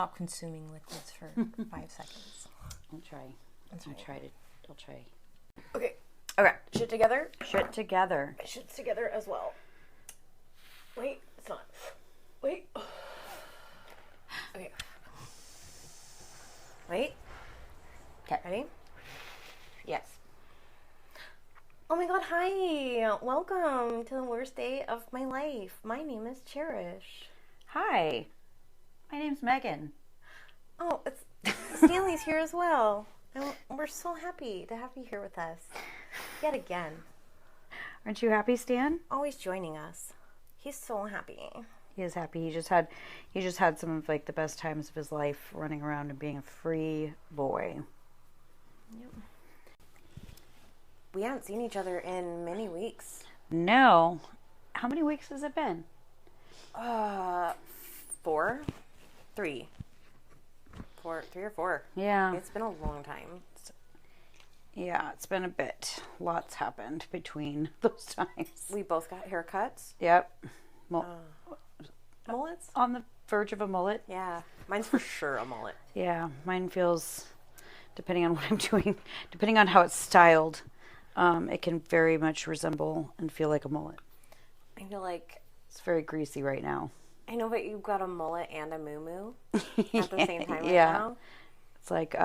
stop consuming liquids for 5 seconds. I'll try. I'll try. Okay. Okay. Shit together. Shit together. Shit's together as well. Wait, it's not. Wait. Okay. Wait. Okay. Ready? Yes. Oh my god, hi. Welcome to the worst day of my life. My name is Cherish. Hi. My name's Megan. Oh, it's Stanley's here as well. And we're so happy to have you here with us. Yet again. Aren't you happy, Stan? Always joining us. He's so happy. He is happy. He just had some of like the best times of his life running around and being a free boy. Yep. We haven't seen each other in many weeks. No. How many weeks has it been? 4? 3. 3 or 4. Yeah. It's been a long time. Yeah, it's been a bit. Lots happened between those times. We both got haircuts. Yep. Mullets? On the verge of a mullet. Yeah. Mine's for sure a mullet. Yeah, mine feels, depending on what I'm doing, depending on how it's styled, it can very much resemble and feel like a mullet. I feel like... It's very greasy right now. I know, but you've got a mullet and a moo-moo at the same time right Yeah. now. It's like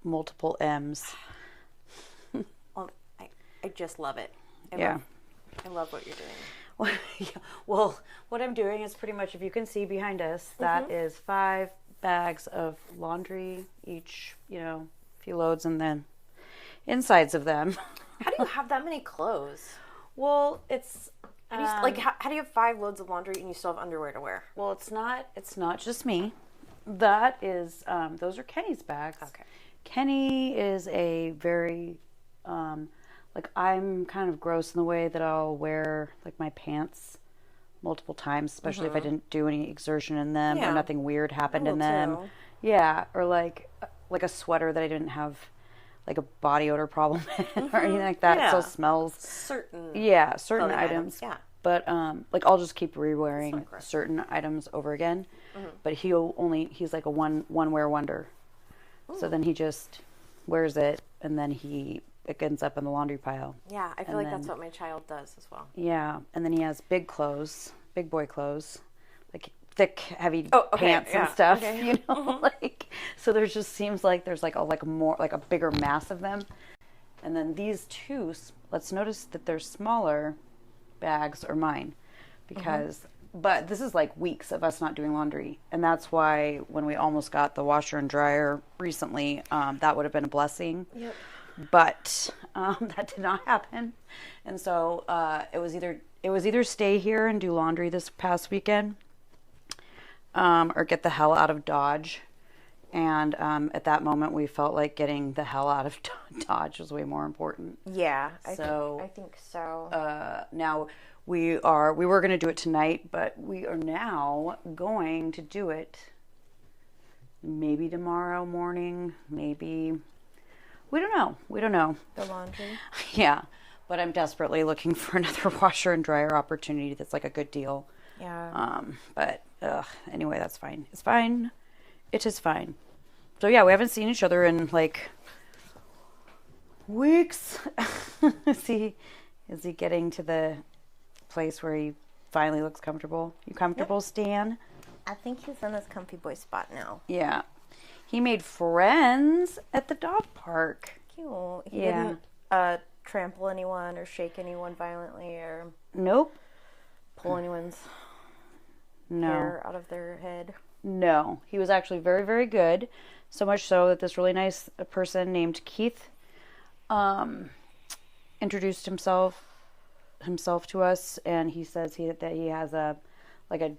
multiple M's. Well, I just love it. Yeah. I love what you're doing. Well, what I'm doing is pretty much, if you can see behind us, that is 5 bags of laundry, each, a few loads, and then insides of them. How do you have that many clothes? Well, it's... How do you have 5 loads of laundry and you still have underwear to wear? Well, it's not just me. That is, those are Kenny's bags. Okay. Kenny is a very, I'm kind of gross in the way that I'll wear, my pants multiple times, especially if I didn't do any exertion in them or nothing weird happened in them. Too. Yeah, or like a sweater that I didn't have, a body odor problem in or anything like that. Yeah. It still smells. Certain Items. Yeah. But I'll just keep re-wearing certain items over again. But he's like a one wear wonder. Ooh. So then he just wears it and then it ends up in the laundry pile. Yeah, I feel like that's what my child does as well. Yeah, and then he has big boy clothes, like thick, heavy pants and stuff. Okay. So there just seems like there's a bigger mass of them. And then these two, let's notice that they're smaller bags are mine because but this is like weeks of us not doing laundry, and that's why when we almost got the washer and dryer recently, that would have been a blessing. Yep. But that did not happen, and so it was either stay here and do laundry this past weekend, or get the hell out of Dodge. And at that moment, we felt like getting the hell out of Dodge was way more important. Yeah, I think so. Now we were going to do it tonight, but we are now going to do it maybe tomorrow morning, maybe. We don't know. The laundry? Yeah, but I'm desperately looking for another washer and dryer opportunity that's like a good deal. Yeah. But anyway, that's fine. It's fine. It is fine. So yeah, we haven't seen each other in weeks. Is he getting to the place where he finally looks comfortable? You comfortable, Stan? I think he's in this comfy boy spot now. Yeah. He made friends at the dog park. Cute. He Yeah. didn't trample anyone or shake anyone violently or Nope. pull anyone's hair out of their head. No. He was actually very, very good. So much so that this really nice person named Keith introduced himself to us, and he says that he has a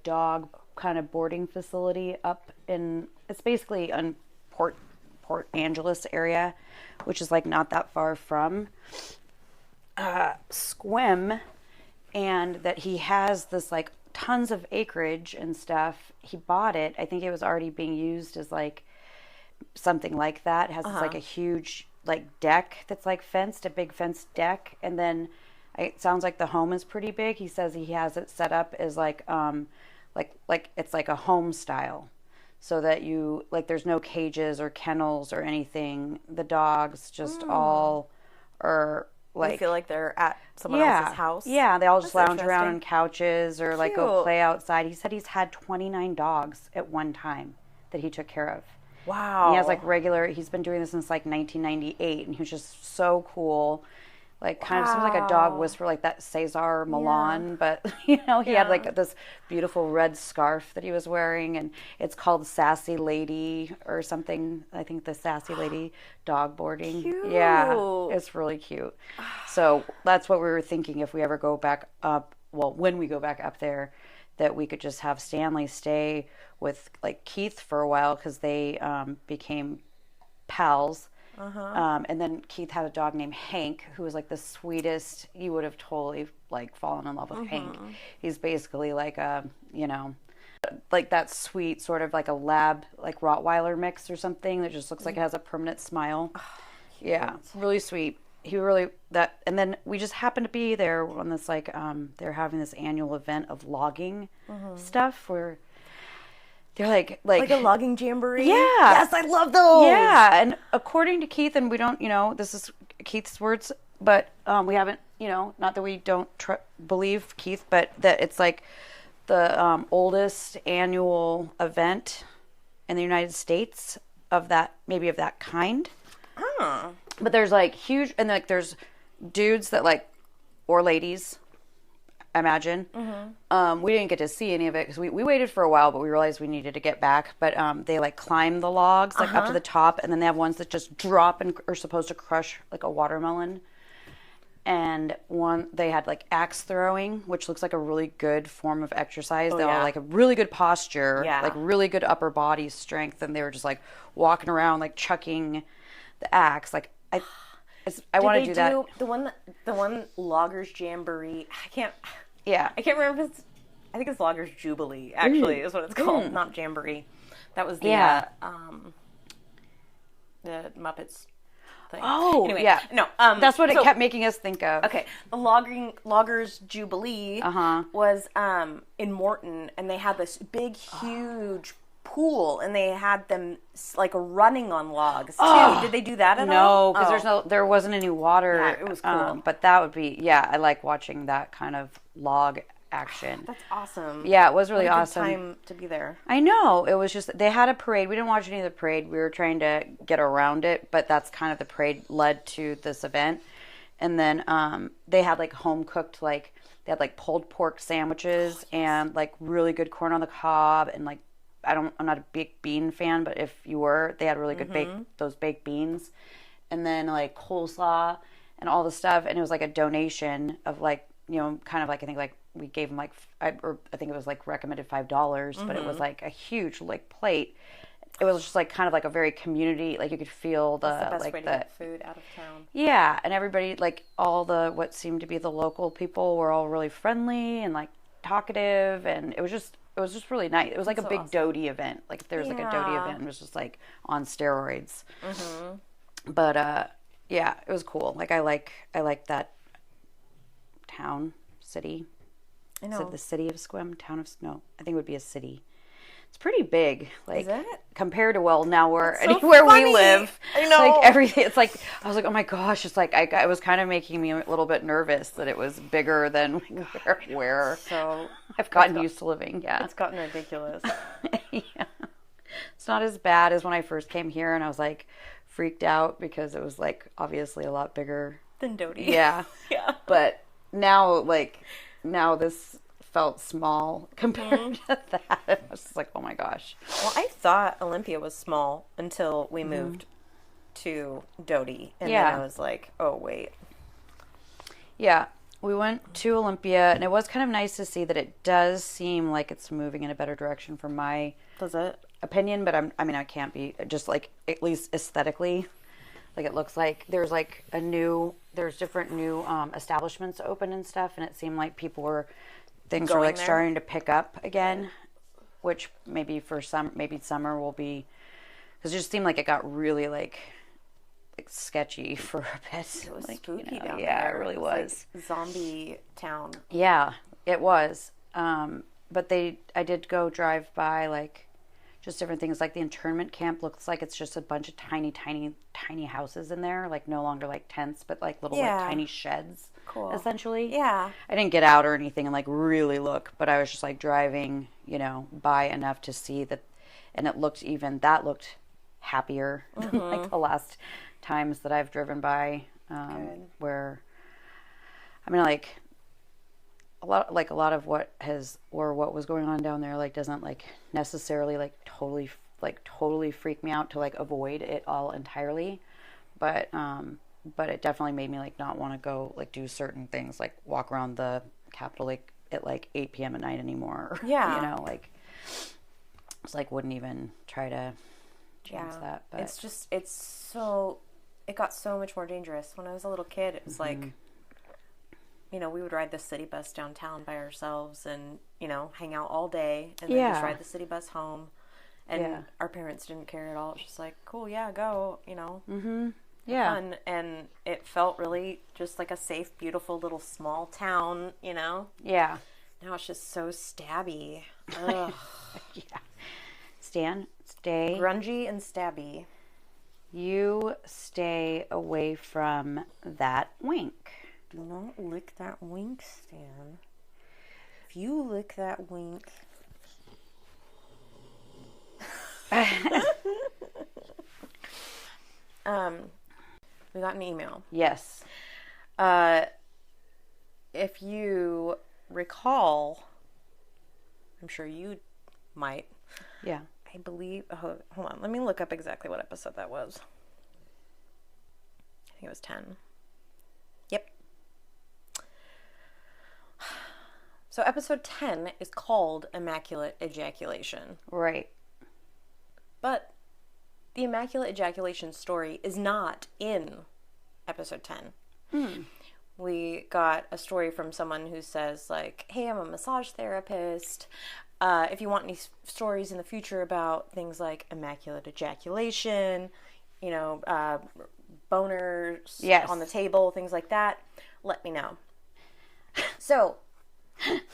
dog kind of boarding facility up in, it's basically in Port Angeles area, which is not that far from Sequim, and that he has this tons of acreage and stuff. He bought it. I think it was already being used as something like that. It has this, a huge deck that's fenced, a big fenced deck, and then it sounds like the home is pretty big. He says he has it set up as it's like a home style. so that you like there's no cages or kennels or anything. The dogs just all are like they feel like they're at someone else's house. Yeah, they all just lounge around on couches or like go play outside. He said he's had 29 dogs at one time that he took care of. Wow. And he has like he's been doing this since like 1998, and he was just so cool. Like kind of seems like a dog whisperer, like that Cesar Millan, but he had like this beautiful red scarf that he was wearing, and it's called Sassy Lady or something. I think the Sassy Lady dog boarding. Cute. Yeah, it's really cute. So that's what we were thinking if we ever go back up. Well, when we go back up there, that we could just have Stanley stay with like Keith for a while because they became pals. And then Keith had a dog named Hank, who was like the sweetest. You would have totally like fallen in love with Hank. He's basically like a, like that sweet sort of like a lab, like Rottweiler mix or something that just looks like it has a permanent smile. Yeah, really sweet. He really and then we just happened to be there on this like they're having this annual event of logging stuff where. They're like a logging jamboree. Yeah. Yes, I love those. Yeah, and according to Keith, and we don't, this is Keith's words, but we haven't, not that we don't believe Keith, but that it's like the oldest annual event in the United States of that kind. Oh. But there's like huge, and like there's dudes that like, or ladies. I imagine. We didn't get to see any of it because we waited for a while, but we realized we needed to get back. But they like climb the logs like up to the top, and then they have ones that just drop and are supposed to crush like a watermelon. And they had like axe throwing, which looks like a really good form of exercise. They all had like a really good posture, like really good upper body strength, and they were just like walking around like chucking the axe. Like I want to do that. The one Loggers Jamboree. I can't remember if I think it's Loggers Jubilee, actually, is what it's called, not Jamboree. That was the Muppets thing. Oh, anyway, yeah. No, that's what it kept making us think of. Okay, the Loggers Jubilee was in Morton, and they had this big, huge pool, and they had them like running on logs too. Did they do that at all? No, because there wasn't any water. Yeah, it was cool. But that would be I like watching that kind of log action. That's awesome. Yeah, it was really awesome. Good time to be there. I know. It was just they had a parade. We didn't watch any of the parade. We were trying to get around it, but that's kind of the parade led to this event. And then they had like home cooked they had like pulled pork sandwiches and like really good corn on the cob and like I'm not a big bean fan, but if you were, they had really good baked beans, and then like coleslaw and all the stuff. And it was like a donation of like, kind of like, I think like we gave them like, I think it was like recommended $5, but it was like a huge like plate. It was just like kind of like a very community, like you could feel That's the best way to get food out of town. Yeah. And everybody, like all what seemed to be the local people were all really friendly and like talkative, and it was just really nice. It was like a big Doty event. Like if there was like a Doty event, it was just like on steroids. But it was cool. Like I like that city. I know. Is it the city of Sequim? No, I think it would be a city. It's pretty big, like compared to now we're anywhere we live. I know, like everything. It's like I was like, oh my gosh! It's like I was kind of making me a little bit nervous that it was bigger than where. So I've gotten used to living. Yeah, it's gotten ridiculous. Yeah, it's not as bad as when I first came here, and I was like freaked out because it was like obviously a lot bigger than Doty. Yeah, yeah. But now this felt small compared to that. I was just like, oh my gosh. Well, I thought Olympia was small until we moved to Doty. And then I was like, oh, wait. Yeah, we went to Olympia, and it was kind of nice to see that it does seem like it's moving in a better direction from my opinion, but I can't be just like, at least aesthetically. Like it looks like there's like there's different new establishments open and stuff, and it seemed like things are like starting to pick up again, which maybe summer will be, because it just seemed like it got really like sketchy for a bit. It was spooky down there. Yeah, it really was. Like zombie town. Yeah, it was. But I did go drive by like just different things. Like the internment camp looks like it's just a bunch of tiny, tiny, tiny houses in there. Like no longer like tents, but like little like tiny sheds. Cool. Essentially. Yeah. I didn't get out or anything and like really look, but I was just like driving, by enough to see that, and that looked happier like the last times that I've driven by, where, I mean, like a lot of what was going on down there, like doesn't like necessarily like totally freak me out to like avoid it all entirely, but it definitely made me like not want to go like do certain things, like walk around the Capitol like at like 8 p.m. at night anymore. Yeah. It's like wouldn't even try to change that. But it got so much more dangerous. When I was a little kid, it was like, we would ride the city bus downtown by ourselves and, hang out all day and then just ride the city bus home. And our parents didn't care at all. It was just like, cool, yeah, go, Yeah. Fun. And it felt really just like a safe, beautiful little small town, Yeah. Now it's just so stabby. Ugh. Yeah. Stan, stay. Grungy and stabby. You stay away from that wink. Do not lick that wink, Stan. If you lick that wink... we got an email. Yes. If you recall, I'm sure you might. Yeah. I believe, hold on, let me look up exactly what episode that was. I think it was 10. Yep. So episode 10 is called Immaculate Ejaculation. Right. But the Immaculate Ejaculation story is not in episode 10. We got a story from someone who says, like, hey, I'm a massage therapist. If you want any stories in the future about things like immaculate ejaculation, boners on the table, things like that, let me know. So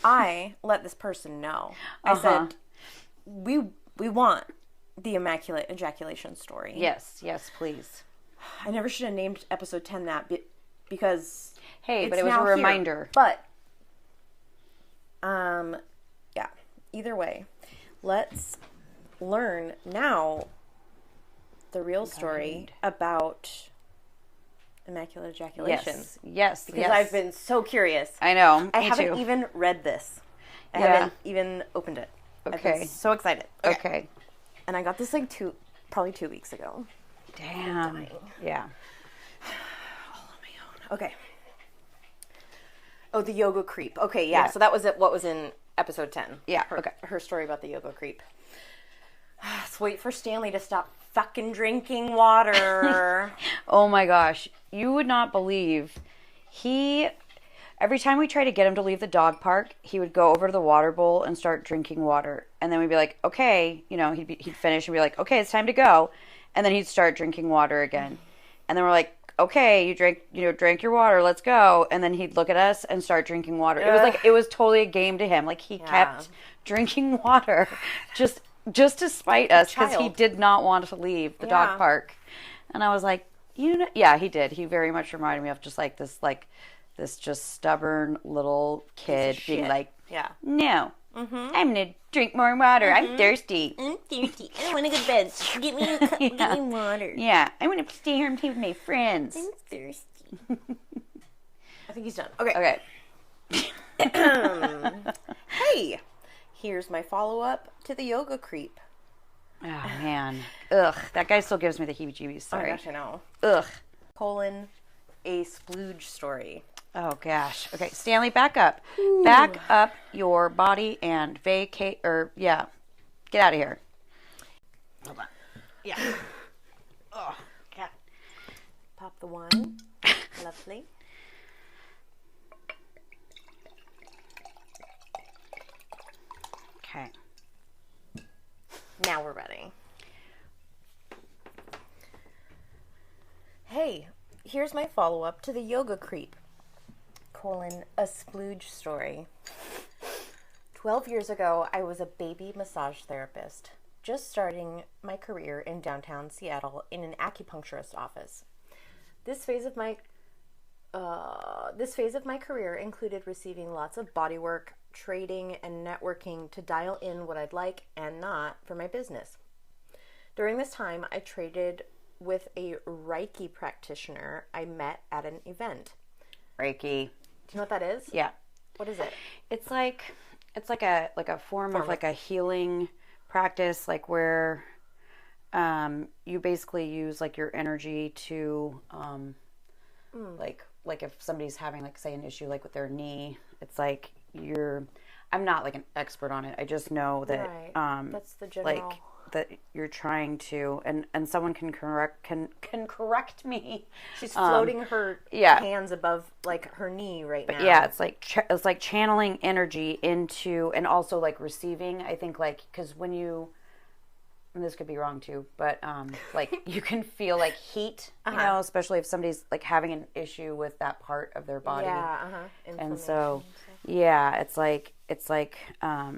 I let this person know. I said, we want the immaculate ejaculation story. Yes, please. I never should have named episode 10 that because but it was a reminder. But yeah. Either way, let's learn now the real story about immaculate ejaculation. Yes. Because I've been so curious. I know. I haven't even read this. I haven't even opened it. Okay. I've been so excited. Okay. And I got this like probably 2 weeks ago. Damn. Yeah. All on my own. Okay. Oh, the yoga creep. Okay, yeah. So that was it. What was in episode 10. Yeah. Her story about the yoga creep. Let's wait for Stanley to stop fucking drinking water. Oh my gosh. You would not believe. Every time we try to get him to leave the dog park, he would go over to the water bowl and start drinking water. And then we'd be like, okay, he'd finish and be like, okay, it's time to go. And then he'd start drinking water again. And then we're like, okay, you drank your water, let's go. And then he'd look at us and start drinking water. It was totally a game to him. Like he kept drinking water just to spite us because he did not want to leave the dog park. And I was like, he did. He very much reminded me of just like this just stubborn little kid being like, no, I'm going to drink more water. I'm thirsty. I don't want to go to bed. Get me a cup, get me water. Yeah, I want to stay here and play with my friends. I'm thirsty. I think he's done. Okay. Hey, here's my follow-up to the yoga creep. Oh, man. Ugh, that guy still gives me the heebie-jeebies. Sorry. Oh, gosh, I know. Ugh. A splooge story. Oh, gosh. Okay, Stanley, back up. Ooh. Back up your body and get out of here. Hold on. Yeah. Oh, cat. Pop the wine. Lovely. Okay. Now we're ready. Hey, here's my follow-up to the yoga creep. A splooge story. 12 years ago, I was a baby massage therapist, just starting my career in downtown Seattle in an acupuncturist office. This phase of my career included receiving lots of bodywork, trading, and networking to dial in what I'd like and not for my business. During this time, I traded with a Reiki practitioner I met at an event. Reiki. Do you know what that is? Yeah. What is it? It's like a form of like a healing practice, like where you basically use like your energy to like if somebody's having like say an issue like with their knee, it's like I'm not like an expert on it. I just know that that's the general, like that you're trying to and someone can correct me. She's floating her hands above like her knee right now. Yeah, it's like channeling energy into, and also like receiving. I think like because when you, and this could be wrong too, but like you can feel like heat, you know, especially if somebody's like having an issue with that part of their body. Yeah, and so yeah, it's like I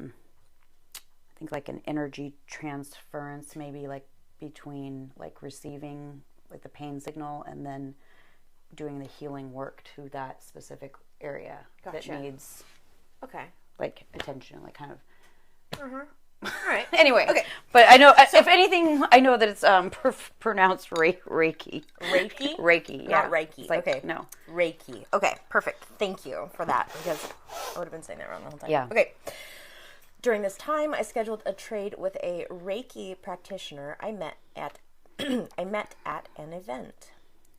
think like an energy transference maybe like between like receiving like the pain signal and then doing the healing work to that specific area that needs like attention, like kind of all right. Anyway, okay. But I know, if anything, I know that it's pronounced Reiki. Reiki? Reiki, yeah. Not Reiki. Like, okay. No. Reiki. Okay, perfect. Thank you for that, because I would have been saying that wrong the whole time. Yeah. Okay. During this time, I scheduled a trade with a Reiki practitioner I met at an event.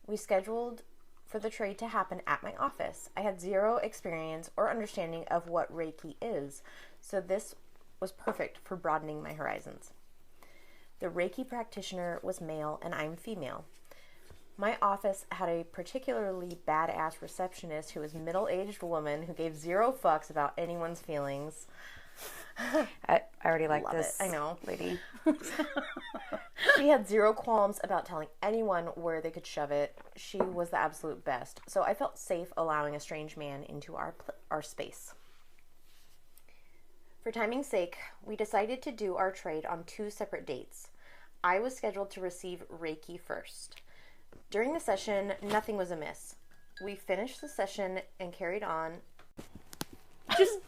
We scheduled for the trade to happen at my office. I had zero experience or understanding of what Reiki is, so this was perfect for broadening my horizons. The Reiki practitioner was male and I'm female. My office had a particularly badass receptionist who was a middle-aged woman who gave zero fucks about anyone's feelings. I already like Love this. It. I know. Lady. She had zero qualms about telling anyone where they could shove it. She was the absolute best. So I felt safe allowing a strange man into our space. For timing's sake, we decided to do our trade on 2 separate dates. I was scheduled to receive Reiki first. During the session, nothing was amiss. We finished the session and carried on. Just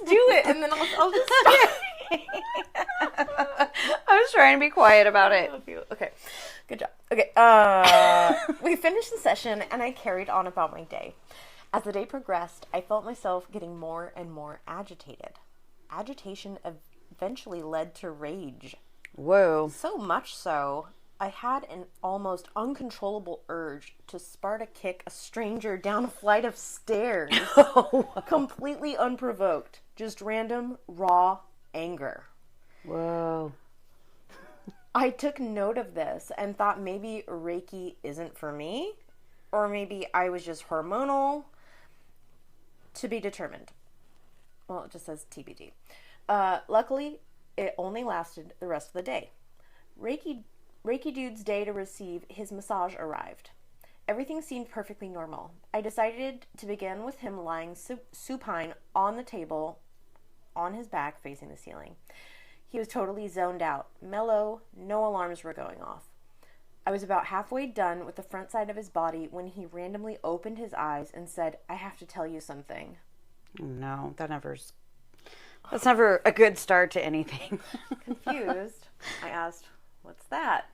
do it, and then I'll just start. I was trying to be quiet about it. Okay, good job. Okay, we finished the session, and I carried on about my day. As the day progressed, I felt myself getting more and more agitated. Agitation eventually led to rage. Whoa. So much so, I had an almost uncontrollable urge to Sparta kick a stranger down a flight of stairs. Completely unprovoked. Just random, raw anger. Whoa. I took note of this and thought maybe Reiki isn't for me, or maybe I was just hormonal. To be determined. Well, it just says TBD. Luckily, it only lasted the rest of the day. Reiki Dude's day to receive his massage arrived. Everything seemed perfectly normal. I decided to begin with him lying supine on the table, on his back facing the ceiling. He was totally zoned out, mellow, no alarms were going off. I was about halfway done with the front side of his body when he randomly opened his eyes and said, "I have to tell you something." No, that's never a good start to anything. Confused, I asked, "What's that?"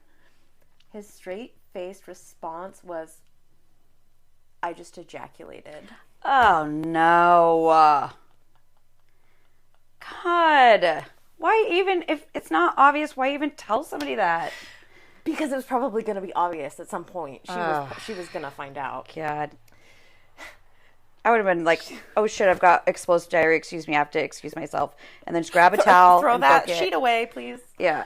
His straight-faced response was, "I just ejaculated." Oh, no. God. Why even, if it's not obvious, why even tell somebody that? Because it was probably going to be obvious at some point. She was going to find out. God. I would have been like, oh shit, I've got explosive diarrhea, excuse me, I have to excuse myself. And then just grab a towel. Throw that sheet away, please. Yeah.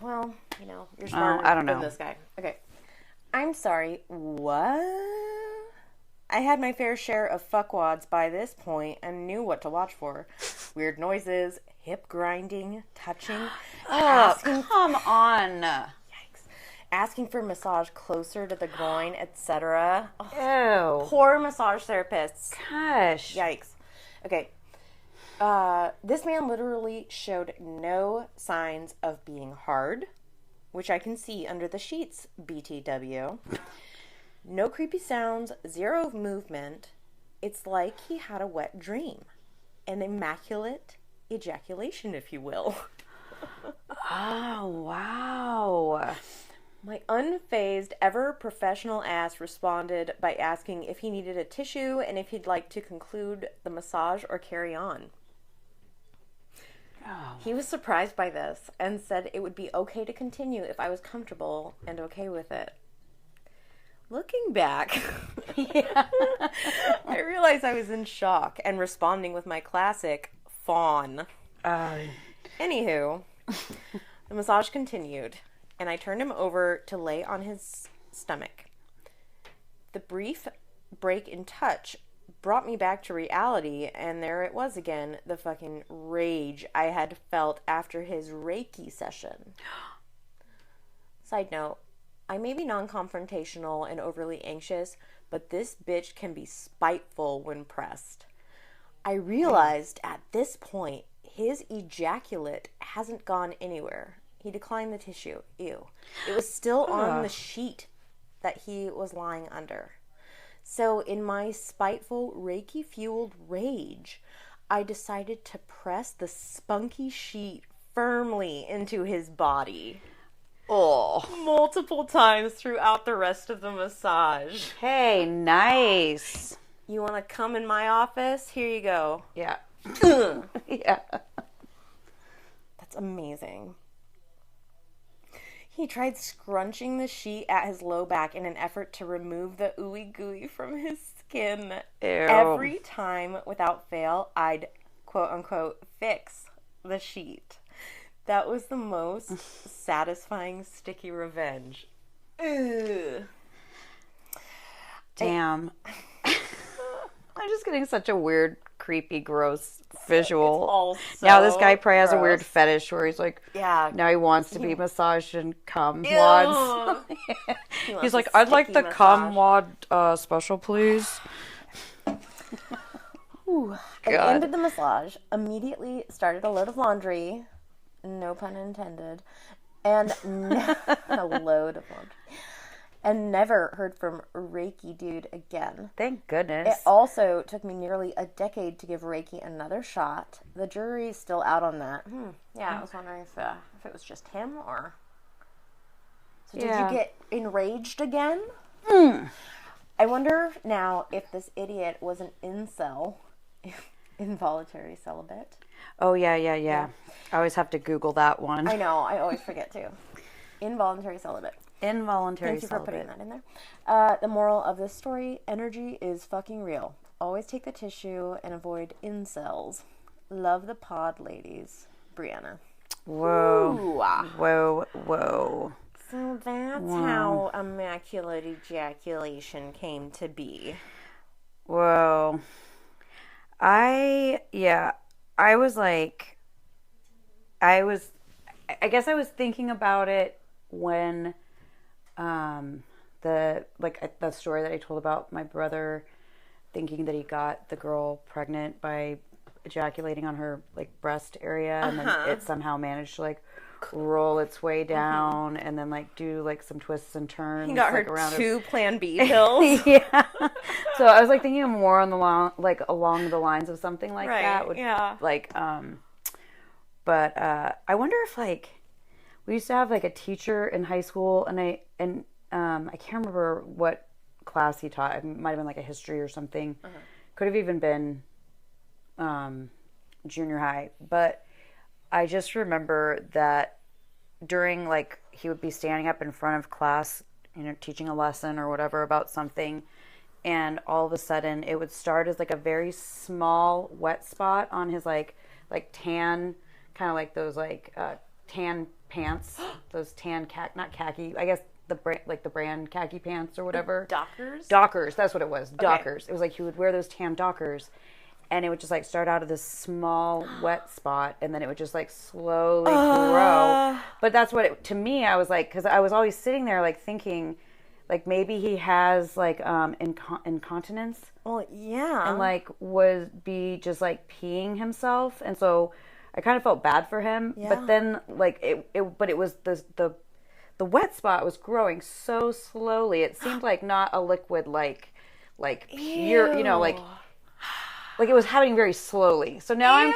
Well, you're smarter than this guy. Okay. I'm sorry, what? I had my fair share of fuckwads by this point and knew what to watch for. Weird noises, hip grinding, touching. Come on. Asking for massage closer to the groin, etc. Ew. Poor massage therapists. Gosh. Yikes. Okay. This man literally showed no signs of being hard, which I can see under the sheets, BTW. No creepy sounds, zero movement. It's like he had a wet dream. An immaculate ejaculation, if you will. Oh, wow. My unfazed, ever professional ass responded by asking if he needed a tissue and if he'd like to conclude the massage or carry on. Oh. He was surprised by this and said it would be okay to continue if I was comfortable and okay with it. Looking back, I realized I was in shock and responding with my classic fawn. Anywho, the massage continued, and I turned him over to lay on his stomach. The brief break in touch brought me back to reality, and there it was again, the fucking rage I had felt after his Reiki session. Side note, I may be non-confrontational and overly anxious, but this bitch can be spiteful when pressed. I realized at this point his ejaculate hasn't gone anywhere. He declined the tissue. Ew. It was still on the sheet that he was lying under. So in my spiteful, Reiki-fueled rage, I decided to press the spunky sheet firmly into his body. Oh. Multiple times throughout the rest of the massage. Hey, nice. You want to come in my office? Here you go. Yeah. Yeah. That's amazing. He tried scrunching the sheet at his low back in an effort to remove the ooey gooey from his skin. Ew. Every time, without fail, I'd quote-unquote fix the sheet. That was the most satisfying sticky revenge. Ugh. Damn. I'm just getting such a weird, creepy, gross visual. Now this guy probably has a weird fetish where he's like, now he wants to be massaged in cum wads. He's like, I'd like the cum wad special, please. I ended the massage, immediately started a load of laundry, no pun intended, and a load of laundry. And never heard from Reiki dude again. Thank goodness. It also took me nearly a decade to give Reiki another shot. The jury's still out on that. Yeah, I was wondering if it was just him or... So did you get enraged again? I wonder now if this idiot was an incel, involuntary celibate. Oh, yeah. I always have to Google that one. I know. I always forget too. Involuntary celibate. Involuntary Thank you for putting that in there. The moral of this story, energy is fucking real. Always take the tissue and avoid incels. Love the pod, ladies. Brianna. Whoa. Ooh. Whoa. So that's how immaculate ejaculation came to be. Whoa. I guess I was thinking about it when the story that I told about my brother thinking that he got the girl pregnant by ejaculating on her like breast area, and then it somehow managed to like roll its way down and then like do like some twists and turns. He got like, her around 2 Plan B pills. Yeah. So I was like thinking more on along the lines of something like that. But I wonder if like we used to have like a teacher in high school, and I can't remember what class he taught. It might have been like a history or something. Could have even been junior high. But I just remember that during like he would be standing up in front of class, teaching a lesson or whatever about something, and all of a sudden it would start as like a very small wet spot on his like tan, kind of like those like tan pants, those tan not khaki, I guess the brand khaki pants or whatever. Dockers, that's what it was. Dockers. It was like he would wear those tan Dockers, and it would just like start out of this small wet spot, and then it would just like slowly grow. But that's what to me, I was like, because I was always sitting there like thinking, like maybe he has like incontinence. Well, yeah. And like would be just like peeing himself, and so I kind of felt bad for him. Yeah. But then like it was the wet spot was growing so slowly. It seemed like not a liquid like pure, you know, like it was happening very slowly. So now I'm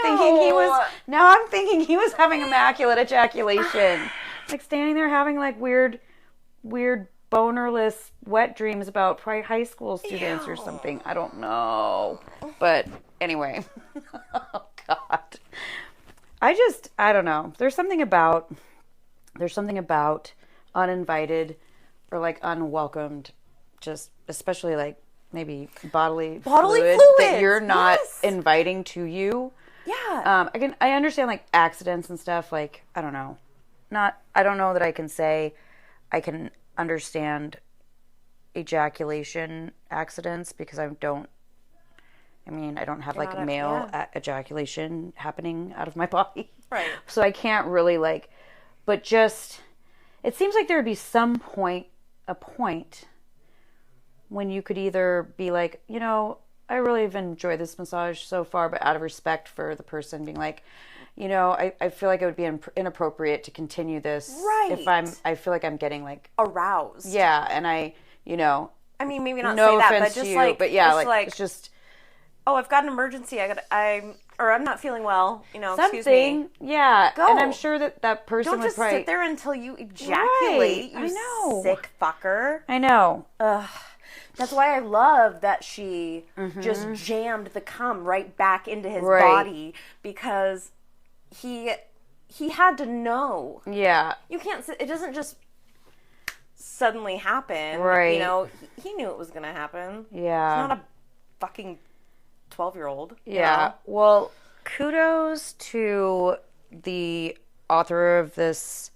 thinking he was having immaculate ejaculation. Like standing there having like weird bonerless wet dreams about high school students or something. I don't know. But anyway. Oh God. I don't know. There's something about uninvited or like unwelcomed, just especially like maybe bodily fluid that you're not inviting to you. Yeah. I understand like accidents and stuff. Like I don't know that I can say I can understand ejaculation accidents because I don't have like male ejaculation happening out of my body. Right. So I can't really like, but just, it seems like there would be a point when you could either be like, you know, I really have enjoyed this massage so far, but out of respect for the person, being like, you know, I feel like it would be inappropriate to continue this if I feel like I'm getting like aroused. Yeah, and I mean, maybe not no say that, offense but just to you, like, but yeah, just like it's just, oh, I've got an emergency. I'm not feeling well. You know, something. Excuse me. Yeah, go. And I'm sure that person don't would just probably sit there until you ejaculate. Right. You I know. sick fucker. I know. Ugh. That's why I love that she just jammed the cum right back into his body, because he had to know. Yeah. You can't. It doesn't just suddenly happen. Right. You know, he knew it was going to happen. Yeah. He's not a fucking 12-year-old. Yeah. Well, kudos to the author of this,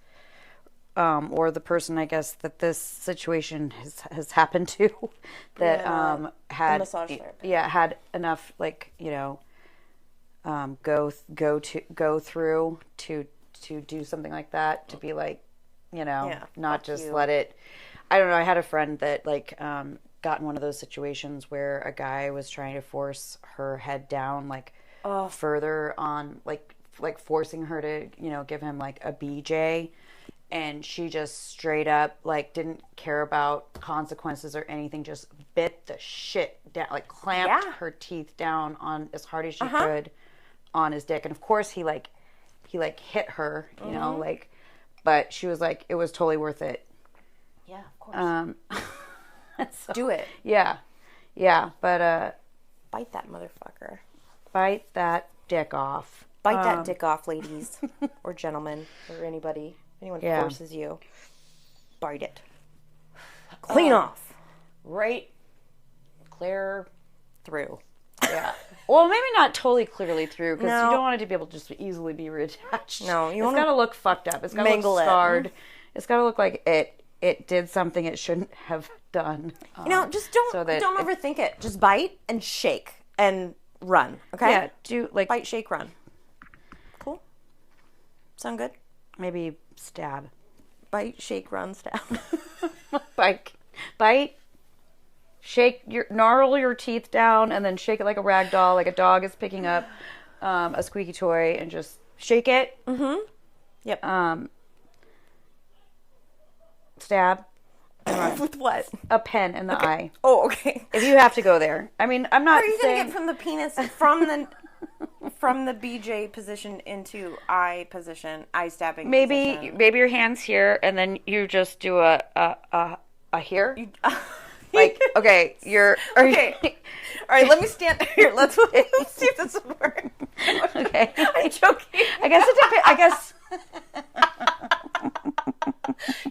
or the person, I guess, that this situation has happened to, that had massage therapist. Had enough, like, you know, go through to do something like that, to be like, you know, not just let it. I don't know. I had a friend that like got in one of those situations where a guy was trying to force her head down, like further on, like forcing her to, you know, give him like a BJ. And she just straight up, like, didn't care about consequences or anything, just bit the shit down, like, clamped her teeth down on as hard as she could on his dick. And, of course, he hit her, you know, like, but she was like, it was totally worth it. Yeah, of course. So, do it. Yeah. Yeah, but, bite that motherfucker. Bite that dick off. Bite that dick off, ladies. Or gentlemen. Or anybody. Anyone forces you, bite it. Clean off. Right. Clear through. Yeah. Well, maybe not totally clearly through, because you don't want it to be able to just easily be reattached. No, it's got to look fucked up. It's got to look scarred. It's got to look like it did something it shouldn't have done. You know, just don't overthink it. Just bite and shake and run. Okay. Yeah. Do like bite, shake, run. Cool. Sound good? Maybe stab. Bite, shake, run, stab. Bite, shake, gnarl your teeth down, and then shake it like a rag doll, like a dog is picking up a squeaky toy, and just shake it. Mm-hmm. Yep. Stab. With what? A pen in the eye. Oh, okay. If you have to go there. I mean, I'm not saying... Are you going to get from the penis, from the BJ position into eye position, eye stabbing position? Maybe your hand's here, and then you just do a here. Like, okay, okay. All right, let me stand here. Let's see if this would work. Okay. I'm joking. I guess it depends. I guess.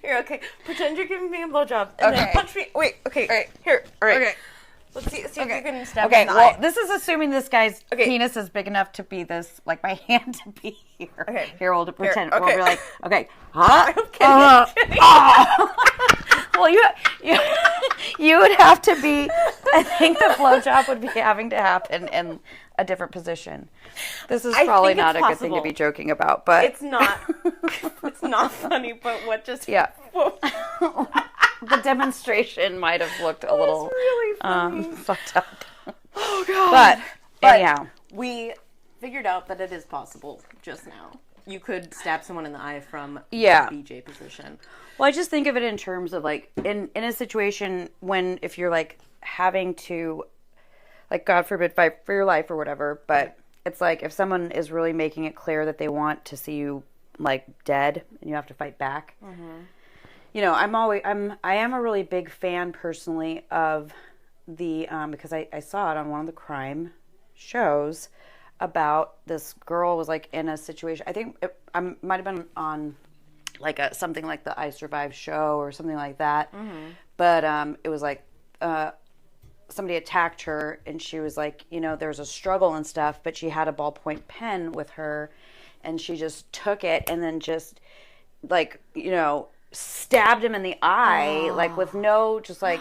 Here, okay. Pretend you're giving me a blowjob, and then punch me. Wait, okay. All right. Here. All right. Okay. Let's see if you can stab me in the eye. This is assuming this guy's penis is big enough to be this, like my hand to be here. Okay. Here, we'll pretend. Okay. We'll be like, okay. Huh? I'm kidding. Well, you would have to be, I think the blowjob would be having to happen in a different position. This is probably not a good thing to be joking about, but. It's not. It's not funny, but what just. Yeah. the demonstration might have looked a little really fucked up. Oh god. But anyhow, we figured out that it is possible just now. You could stab someone in the eye from the BJ position. Well, I just think of it in terms of like in a situation when if you're like having to, like, God forbid, fight for your life or whatever, but it's like if someone is really making it clear that they want to see you like dead and you have to fight back. Mm-hmm. You know, I am a really big fan personally of the because I saw it on one of the crime shows about this girl was like in a situation. I think it might have been on like something like the I Survived show or something like that. Mm-hmm. But it was like somebody attacked her and she was like, you know, there's a struggle and stuff, but she had a ballpoint pen with her and she just took it and then just like, you know, stabbed him in the eye, like with no, just like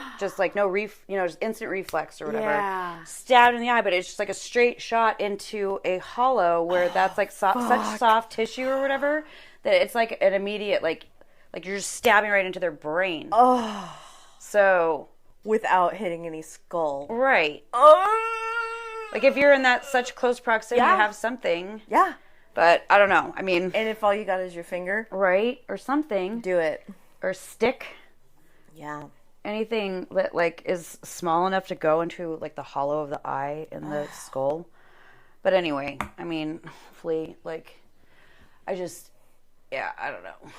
no just instant reflex or whatever. Yeah. Stabbed in the eye, but it's just like a straight shot into a hollow where that's like such soft tissue or whatever that it's like an immediate like you're just stabbing right into their brain. Oh, so without hitting any skull, right? Oh, like if you're in that such close proximity to have something, yeah. But I don't know. I mean... And if all you got is your finger? Right. Or something. Do it. Or stick. Yeah. Anything that, like, is small enough to go into, like, the hollow of the eye and the skull. But anyway, I mean, hopefully, like, I just... Yeah, I don't know.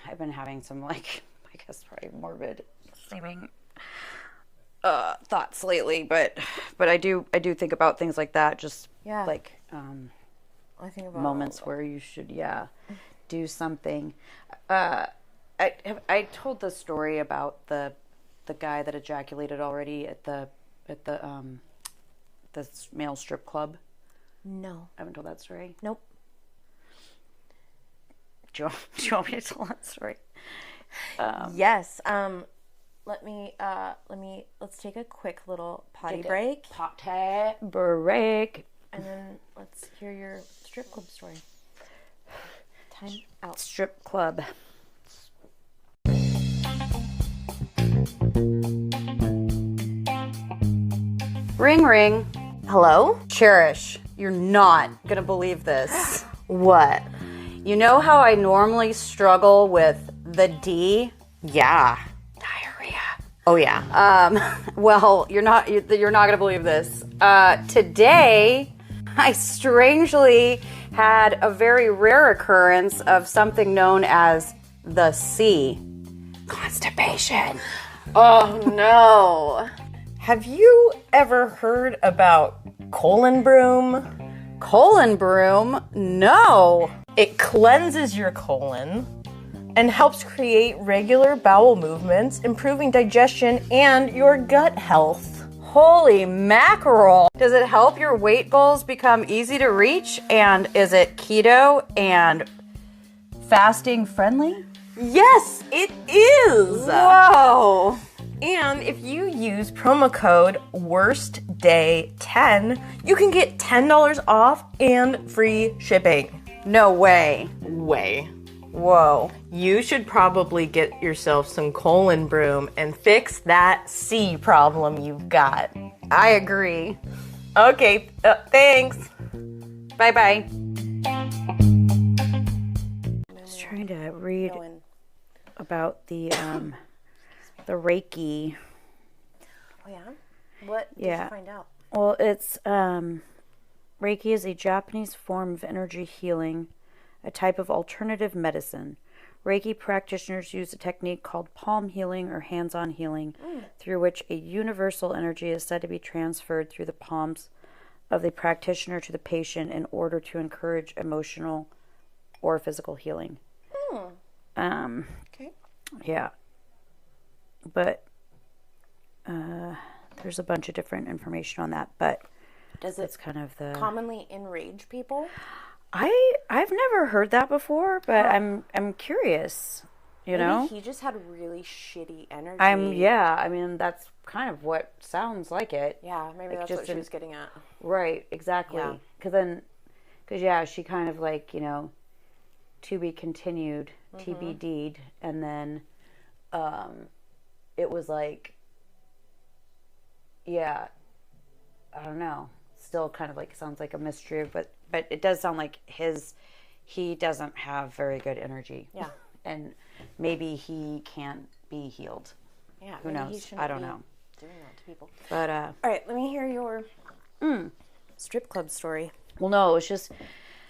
I've been having some, like, I guess probably morbid seeming thoughts lately. But I do think about things like that. Just, like... I think about moments where you should, do something. I told the story about the guy that ejaculated already at the male strip club. No, I haven't told that story. Nope. Do you want me to tell that story? Yes. Let's take a quick little potty break. Potty break. And then let's hear your strip club story. Time out. Strip club. Ring, ring. Hello? Cherish, you're not going to believe this. What? You know how I normally struggle with the D? Yeah. Diarrhea. Oh, yeah. Well, you're not going to believe this. Today... I strangely had a very rare occurrence of something known as the C. Constipation. Oh, no. Have you ever heard about colon broom? Colon broom? No. It cleanses your colon and helps create regular bowel movements, improving digestion and your gut health. Holy mackerel. Does it help your weight goals become easy to reach? And is it keto and fasting friendly? Yes, it is. Whoa. And if you use promo code WORSTDAY10, you can get $10 off and free shipping. No way. Whoa. You should probably get yourself some colon broom and fix that C problem you've got. I agree. Okay, thanks. Bye-bye. I was trying to read about the Reiki. Oh, yeah? What did you find out? Well, it's Reiki is a Japanese form of energy healing, a type of alternative medicine. Reiki practitioners use a technique called palm healing or hands-on healing, through which a universal energy is said to be transferred through the palms of the practitioner to the patient in order to encourage emotional or physical healing. Okay. Yeah. But there's a bunch of different information on that, but does it kind of the commonly enrage people? I've never heard that before, but I'm curious. You know, he just had really shitty energy. I mean, that's kind of what sounds like it. Yeah, maybe that's what she was getting at. Right, exactly. Because she kind of like, you know, to be continued, TBD'd, and then it was like, yeah, I don't know. Still kind of like sounds like a mystery, but it does sound like he doesn't have very good energy. Yeah. And maybe he can't be healed. Yeah. Who knows? I don't know. Doing that to people. But all right, let me hear your strip club story. Well, no, it was just,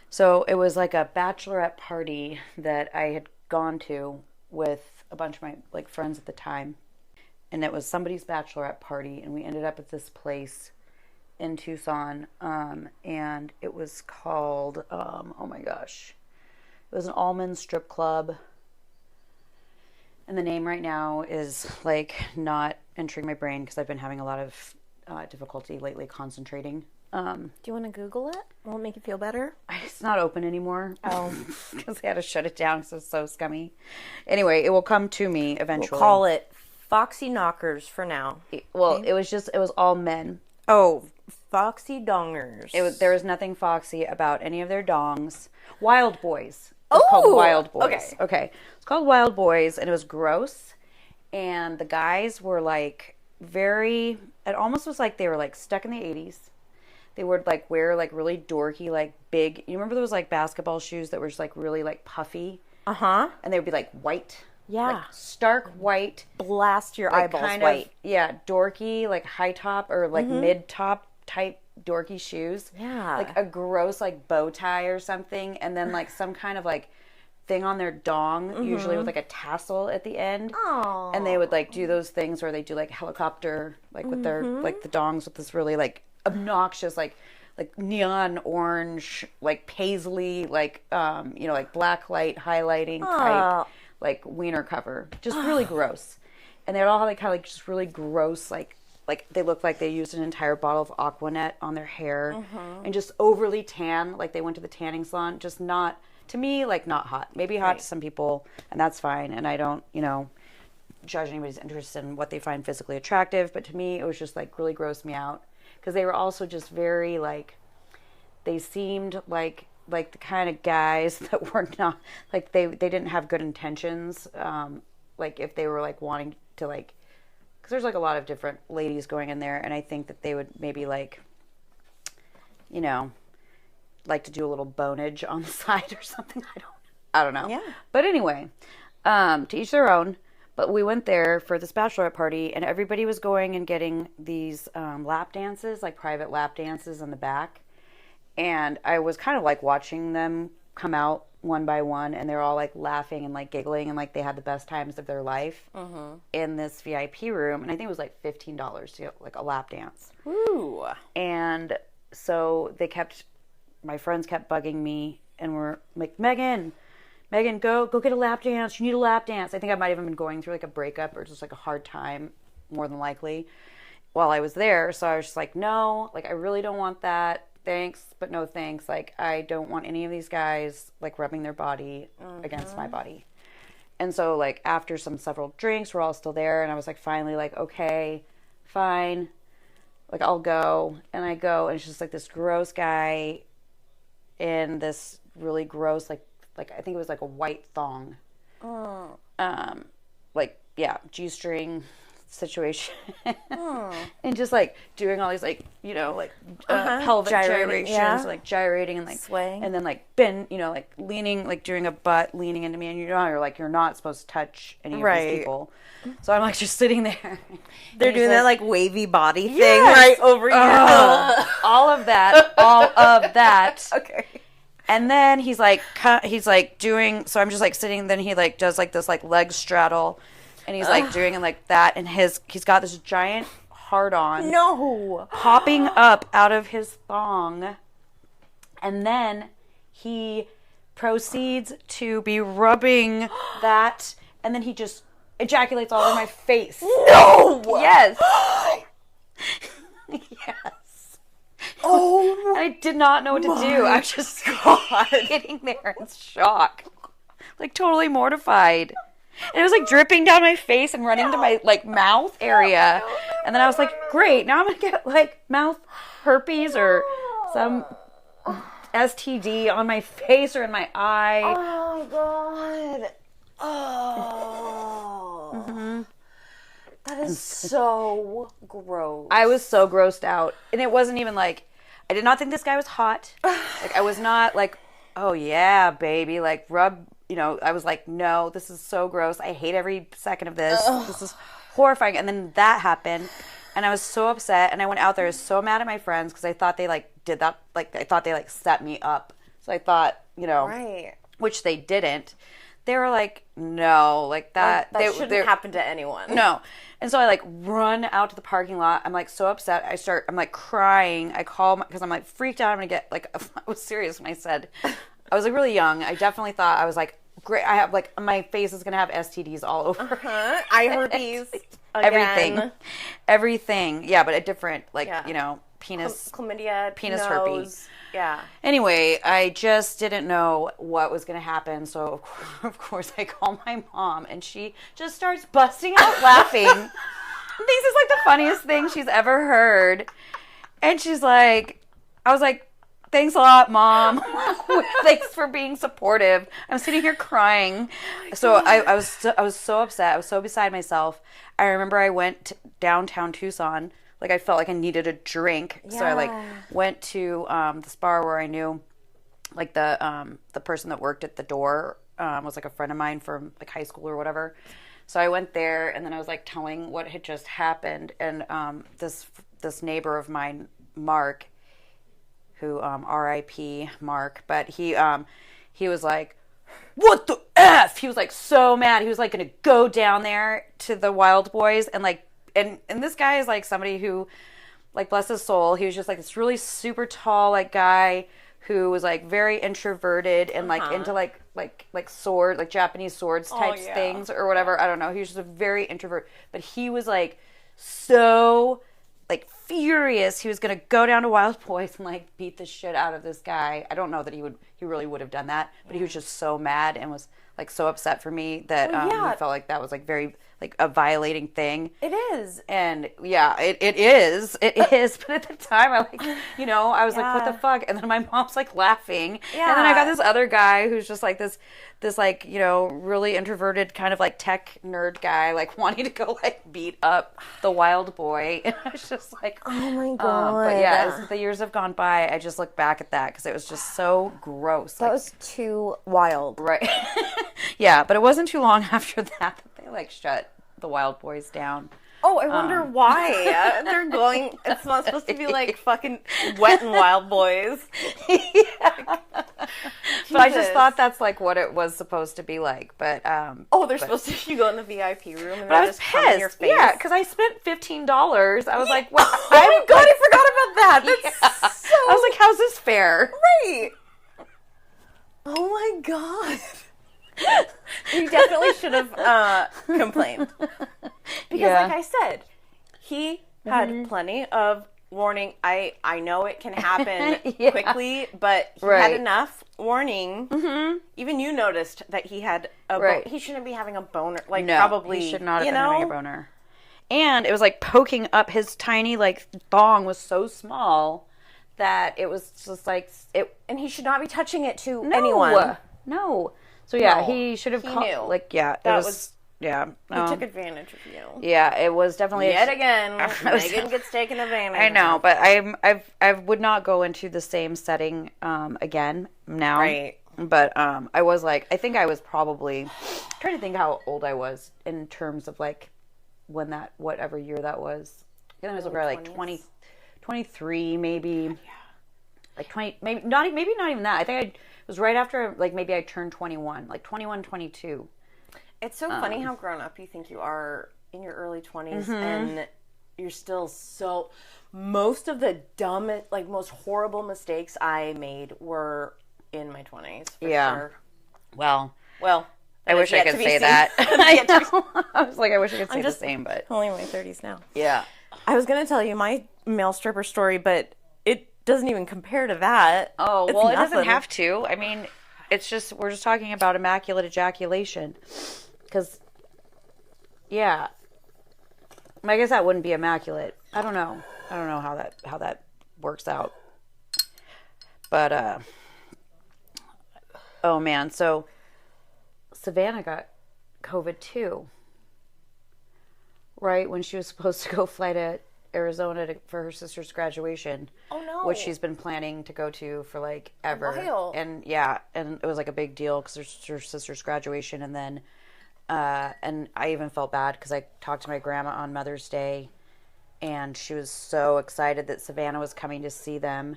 so it was like a bachelorette party that I had gone to with a bunch of my like friends at the time. And it was somebody's bachelorette party, and we ended up at this place in Tucson, and it was called, oh my gosh, it was an all-men's strip club, and the name right now is like not entering my brain because I've been having a lot of difficulty lately concentrating. Do you want to Google it? Will it make you feel better? It's not open anymore. Oh, because they had to shut it down because it was so scummy. Anyway, it will come to me eventually. We'll call it Foxy Knockers for now. Well, okay. It was all men. Oh, Foxy Dongers. There was nothing foxy about any of their dongs. Wild Boys. It's called Wild Boys. Okay. It's called Wild Boys, and it was gross. And the guys were like it almost was like they were like stuck in the 80s. They would like wear like really dorky, like big, you remember those like basketball shoes that were just like really like puffy? Uh-huh. And they would be like white. Yeah. Like stark white. Blast your eyeballs kind white. Dorky, like high top or like mid top type dorky shoes. Yeah. Like a gross like bow tie or something. And then like some kind of like thing on their dong, usually with like a tassel at the end. Aww. And they would like do those things where they do like helicopter, like with their, like the dongs with this really like obnoxious, like neon orange, like paisley, like, like black light highlighting type, like wiener cover. Just really gross. And they all had like kind of like just really gross, like they looked like they used an entire bottle of Aquanet on their hair and just overly tan. Like they went to the tanning salon, just not, to me, like not hot. Maybe hot to some people, and that's fine. And I don't, judge anybody's interest in what they find physically attractive. But to me, it was just like really grossed me out. Because they were also just very like, they seemed like the kind of guys that were not, like they didn't have good intentions. Like if they were like wanting to like, because there's like a lot of different ladies going in there, and I think that they would maybe like, like to do a little bonage on the side or something. I don't know. Yeah. But anyway, to each their own. But we went there for this bachelorette party, and everybody was going and getting these lap dances, like private lap dances in the back. And I was kind of like watching them come out one by one, and they're all like laughing and like giggling, and like they had the best times of their life in this VIP room. And I think it was like $15 to get like a lap dance. Ooh. And so my friends kept bugging me, and were like, Megan, go get a lap dance. You need a lap dance. I think I might have even been going through like a breakup or just like a hard time, more than likely, while I was there. So I was just like, no, like I really don't want that. Thanks, but no thanks. Like I don't want any of these guys like rubbing their body against my body. And so like after several drinks, we're all still there, and I was like finally like, okay, fine. Like I'll go. And I go, and it's just like this gross guy in this really gross like I think it was like a white thong. Oh. G-string situation. And just like doing all these like, pelvic gyrations, like gyrating and like swaying. And then like bend, like leaning, like doing a butt leaning into me, and you're not supposed to touch any of these people. So I'm like just sitting there. They're doing that like wavy body thing right over your all of that. Okay. And then he's like doing, so I'm just like sitting, then he like does like this like leg straddle, and he's like doing it like that, and he's got this giant hard on popping up out of his thong, and then he proceeds to be rubbing that, and then he just ejaculates all over my face. No! Yes. Yes. Oh, I did not know what to do. I was just sitting there in shock, like totally mortified. And it was like dripping down my face and running to my like mouth area. And then I was like, great, now I'm gonna get like mouth herpes or some STD on my face or in my eye. Oh my god. Oh. That is so gross. I was so grossed out. And it wasn't even like, I did not think this guy was hot. Like, I was not like, oh yeah, baby, like rub, I was like, no, this is so gross. I hate every second of this. Ugh. This is horrifying. And then that happened. And I was so upset. And I went out there so mad at my friends because I thought they like did that. Like, I thought they like set me up. So I thought, right. Which they didn't. They were like, no, like that. That shouldn't happen to anyone. No. And so I like run out to the parking lot. I'm like so upset. I'm like crying. I call because I'm like freaked out. I'm going to get like, I was serious when I said, I was like really young. I definitely thought I was like, great. I have like, my face is going to have STDs all over. Uh-huh. I heard these. Everything. Yeah. But a different, like, penis. Chlamydia. Penis nose. Herpes. Yeah. Anyway, I just didn't know what was going to happen. So, of course, I call my mom, and she just starts busting out laughing. Thinks it's like the funniest thing she's ever heard. And she's like, I was like, thanks a lot, Mom. Thanks for being supportive. I'm sitting here crying. So I was so upset. I was so beside myself. I remember I went downtown Tucson. Like, I felt like I needed a drink. Yeah. So I, like, went to this bar where I knew, like, the person that worked at the door was, like, a friend of mine from, like, high school or whatever. So I went there, and then I was, like, telling what had just happened. And this neighbor of mine, Mark, who, R.I.P. Mark, but he was like, what the F? He was, like, so mad. He was, like, going to go down there to the Wild Boys and, like, And this guy is like somebody who, like, bless his soul, he was just like this really super tall like guy who was like very introverted and like into like sword, like Japanese swords types things or whatever. I don't know. He was just a very introvert, but he was like so like furious. He was gonna go down to Wild Boys and like beat the shit out of this guy. I don't know that he really would have done that, but he was just so mad and was like so upset for me that he felt like that was like very like a violating thing. It is. And yeah, it is. It is. But at the time I like, I was like, what the fuck? And then my mom's like laughing. Yeah. And then I got this other guy who's just like this like, really introverted kind of like tech nerd guy, like wanting to go like beat up the Wild Boy. And I was just like, oh my God. But yeah, as the years have gone by, I just look back at that because it was just so gross. That was too wild. Right. Yeah, but it wasn't too long after that they like shut the Wild Boys down. Oh, I wonder why. They're going, it's not supposed to be like fucking Wet and Wild Boys. Yeah. But I just thought that's like what it was supposed to be like. But they're supposed to, you go in the VIP room and I was pissed. In your face. Yeah, because I spent $15. I was like, what? Oh my God, I forgot about that. That's so... I was like, how's this fair? Right. Oh my God. You definitely should have complained. Because like I said, he had plenty of warning. I know it can happen quickly, but he had enough warning. Mm-hmm. Even you noticed that he had a he shouldn't be having a boner. Like, no, probably he should not have been having a boner. And it was like poking up his tiny like thong was so small that it was just like it. And he should not be touching it to anyone. No. So yeah, he should have knew. Like yeah, that was yeah. He took advantage of you. Yeah, it was definitely yet again. Megan gets taken advantage. I know, but I would not go into the same setting again now. Right. But I was like, I think I was probably I'm trying to think how old I was in terms of like when that whatever year that was. I think I was probably like 20, 23 maybe. Yeah. Like 20, maybe not even that. I think it was right after, like, maybe I turned 21, like 21, 22. It's so funny how grown up you think you are in your early 20s, and you're still so... Most of the dumbest, like, most horrible mistakes I made were in my 20s, for sure. Well, I wish I could say that. I know. I was like, I wish I could say the same, but... only in my 30s now. Yeah. I was going to tell you my male stripper story, but it doesn't even compare to that. Oh, well, it doesn't have to. I mean, it's just, we're just talking about immaculate ejaculation. Because, yeah. I guess that wouldn't be immaculate. I don't know how that works out. But, oh man, so Savannah got COVID too. right when she was supposed to go fly to Arizona for her sister's graduation. Oh no! Which she's been planning to go to for like ever. Wow. And and it was like a big deal because there's her sister's graduation, and then and I even felt bad because I talked to my grandma on Mother's Day, and she was so excited that Savannah was coming to see them,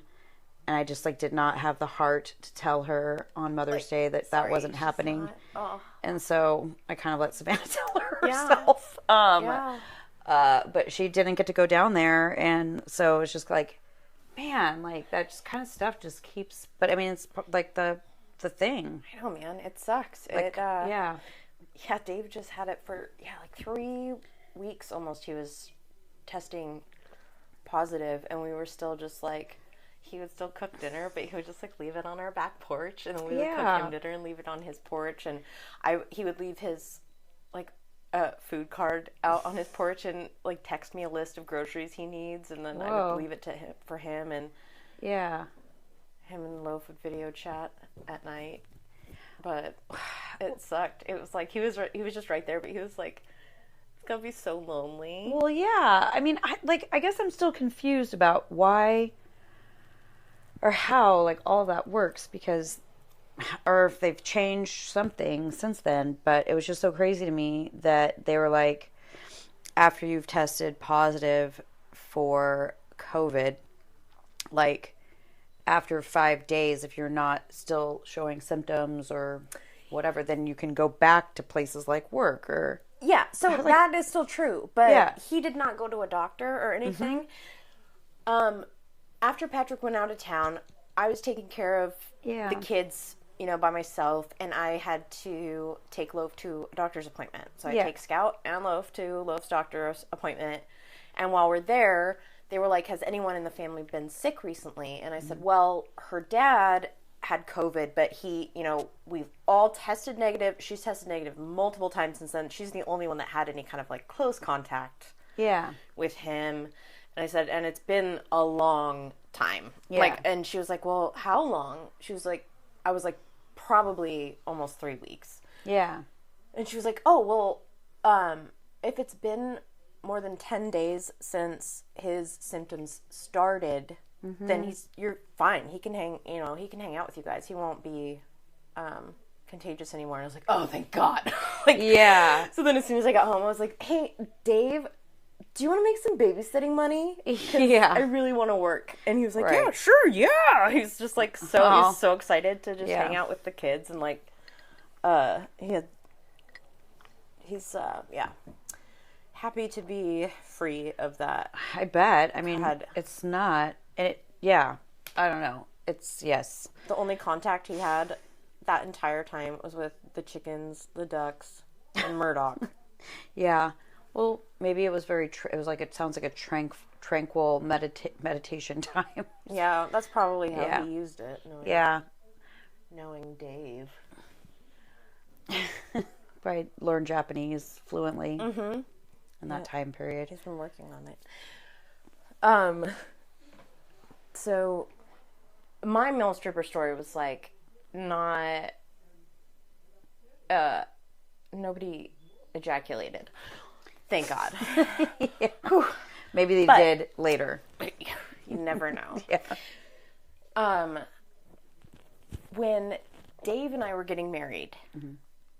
and I just like did not have the heart to tell her on Mother's Day that wasn't happening. And so I kind of let Savannah tell her herself. But she didn't get to go down there, and so it's just like, man, like that just kind of stuff just keeps. But I mean, it's like the thing. I know, man. It sucks. Like, yeah. Dave just had it for like 3 weeks almost. He was testing positive, and we were still just like, he would still cook dinner, but he would just like leave it on our back porch, and then we would cook him dinner and leave it on his porch, and he would leave his like food card out on his porch and like text me a list of groceries he needs, and then I would leave it to him for him, and him and Loaf would video chat at night. But it sucked. It was like he was just right there, but he was like, it's gonna be so lonely. Well, yeah. I mean, I guess I'm still confused about why or how like all that works, because or if they've changed something since then, but it was just so crazy to me that they were like, after you've tested positive for COVID, like after 5 days, if you're not still showing symptoms or whatever, then you can go back to places like work or... Yeah, so that is still true, but he did not go to a doctor or anything. Mm-hmm. After Patrick went out of town, I was taking care of the kids, by myself, and I had to take Loaf to a doctor's appointment. So I take Scout and Loaf to Loaf's doctor's appointment, and while we're there, they were like, has anyone in the family been sick recently? And I said, well, her dad had COVID, but he, we've all tested negative. She's tested negative multiple times since then. She's the only one that had any kind of like close contact with him. And I said, and it's been a long time. Yeah. Like, and she was like, well, how long? She was like, I was like, probably almost 3 weeks. Yeah. And she was like, oh, well, if it's been more than 10 days since his symptoms started, then you're fine. He can hang out with you guys. He won't be contagious anymore. And I was like, oh, thank God. So then as soon as I got home, I was like, hey, Dave, do you want to make some babysitting money? Yeah. I really want to work. And he was like, yeah, sure, yeah. He's just like he's so excited to just hang out with the kids, and like he's happy to be free of that. I bet. I mean, it's not, and I don't know. It's, the only contact he had that entire time was with the chickens, the ducks, and Murdoch. Yeah. Well, maybe it was it sounds like a tranquil meditation time. Yeah, that's probably how he used it. Knowing Dave. Probably learned Japanese fluently in that time period. He's been working on it. So my male stripper story was like not nobody ejaculated. Thank God. Maybe they did later. You never know. When Dave and I were getting married,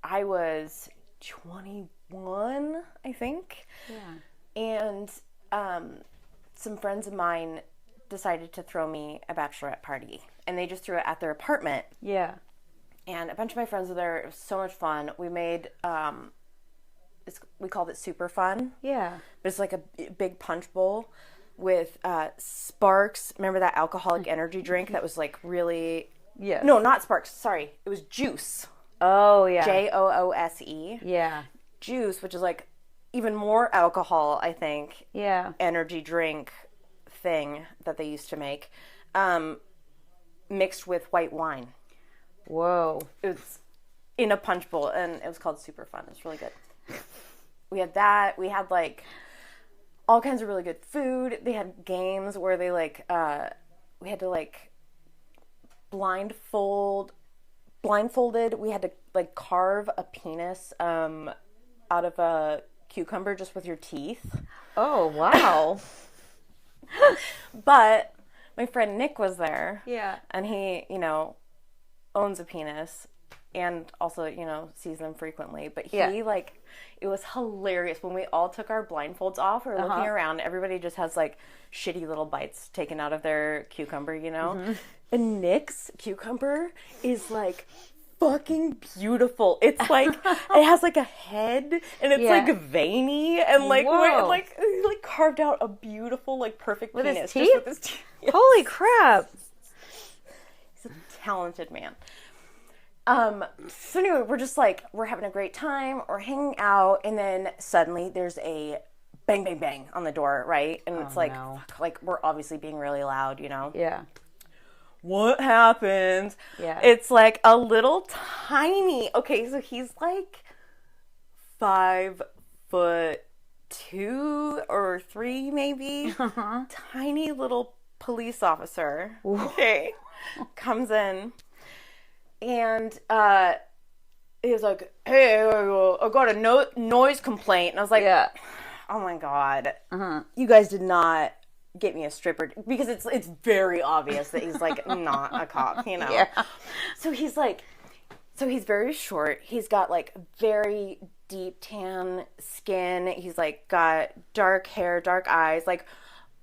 I was 21, I think. Yeah. And some friends of mine decided to throw me a bachelorette party. And they just threw it at their apartment. Yeah. And a bunch of my friends were there. It was so much fun. We made... we called it Super Fun. Yeah. But it's like a big punch bowl with Sparks. Remember that alcoholic energy drink that was like really... Yeah. No, not Sparks. Sorry. It was Juice. Oh, yeah. Joose. Yeah. Juice, which is like even more alcohol, I think. Yeah. Energy drink thing that they used to make. Mixed with white wine. Whoa. It was in a punch bowl, and it was called Super Fun. It was really good. We had that. We had like all kinds of really good food. They had games where they like we had to like blindfolded. We had to like carve a penis out of a cucumber just with your teeth. Oh, wow. But my friend Nick was there. Yeah. And he, owns a penis and also, sees them frequently. But he, it was hilarious. When we all took our blindfolds off, we were looking around. Everybody just has, shitty little bites taken out of their cucumber, Mm-hmm. And Nick's cucumber is, fucking beautiful. It's it has a head and it's veiny and he carved out a beautiful perfect with penis his teeth? just with his teeth. Yes. Holy crap. He's a talented man. So anyway, we're just we're having a great time, we're hanging out, and then suddenly there's a bang bang bang on the door, right? And it's fuck, we're obviously being really loud, Yeah. What happens? Yeah. It's a little tiny. Okay, so he's 5'2" or 3 maybe. Tiny little police officer. Okay. Comes in and he was like, "Hey, I got a noise complaint." And I was like, "Oh my God. You guys did not get me a stripper," because it's very obvious that he's not a cop, Yeah. So he's he's very short. He's got very deep tan skin. He's got dark hair, dark eyes.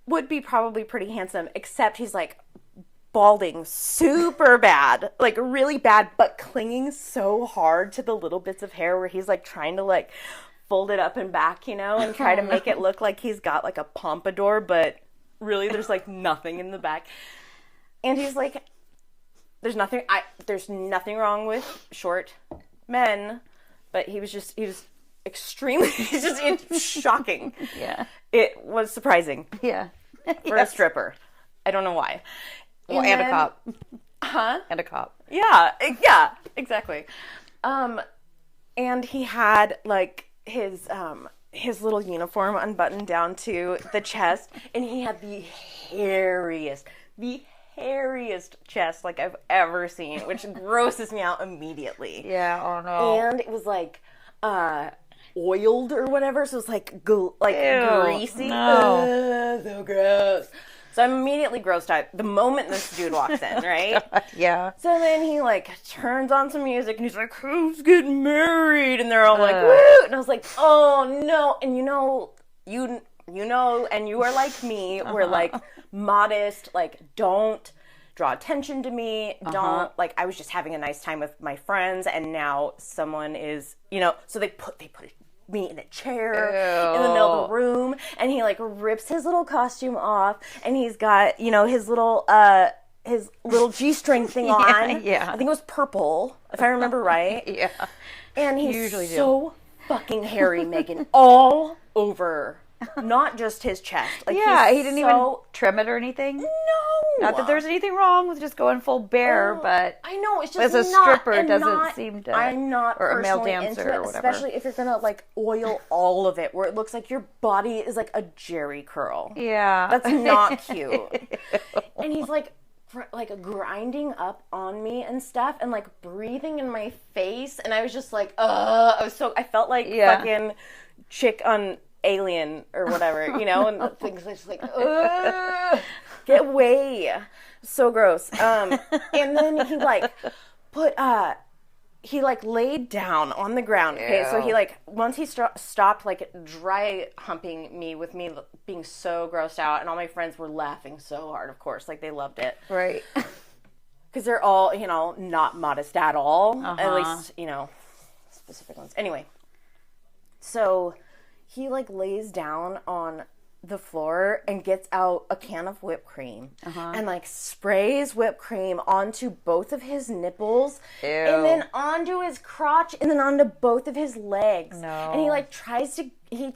Would be probably pretty handsome, except he's balding super bad, really bad, but clinging so hard to the little bits of hair where he's trying to fold it up and back, and try to make it look like he's got a pompadour, but really there's nothing in the back. And he's there's nothing wrong with short men, but he was extremely it's shocking. Yeah. It was surprising. Yeah. For a stripper. I don't know why. Well, and a cop. Huh? And a cop. Yeah, exactly. And he had his little uniform unbuttoned down to the chest, and he had the hairiest chest I've ever seen, which grosses me out immediately. Yeah, oh no. And it was oiled or whatever, so it was greasy. No. So gross. So I'm immediately grossed out the moment this dude walks in, right? Yeah. So then he turns on some music and he's like, "Who's getting married?" And they're all "Woo!" And I was like, "Oh no!" And you know, and you are like me. We're modest. Don't draw attention to me. Don't I was just having a nice time with my friends, and now someone is, So they put me in a chair in the middle of the room, and he rips his little costume off, and he's got his little G-string thing on. Yeah. I think it was purple, if I remember right. Yeah. And he's so fucking hairy, Megan, all over, not just his chest. He didn't even trim it or anything. No. Not that there's anything wrong with just going full bare, but I know it's just as a stripper, it doesn't seem to. I'm not or a male dancer into it, or whatever. especially if you're gonna oil all of it, where it looks like your body is a jerry curl. Yeah, that's not cute. And he's grinding up on me and stuff, and breathing in my face, and I was just I felt like fucking chick on Alien or whatever, and the things just get away. So gross. And then he he laid down on the ground. Okay, so he once he stopped dry humping me with me being so grossed out, and all my friends were laughing so hard, of course, they loved it. Right. Because they're all, not modest at all. At least, specific ones. Anyway. So he lays down on the floor and gets out a can of whipped cream and sprays whipped cream onto both of his nipples. Ew. And then onto his crotch and then onto both of his legs. No. And he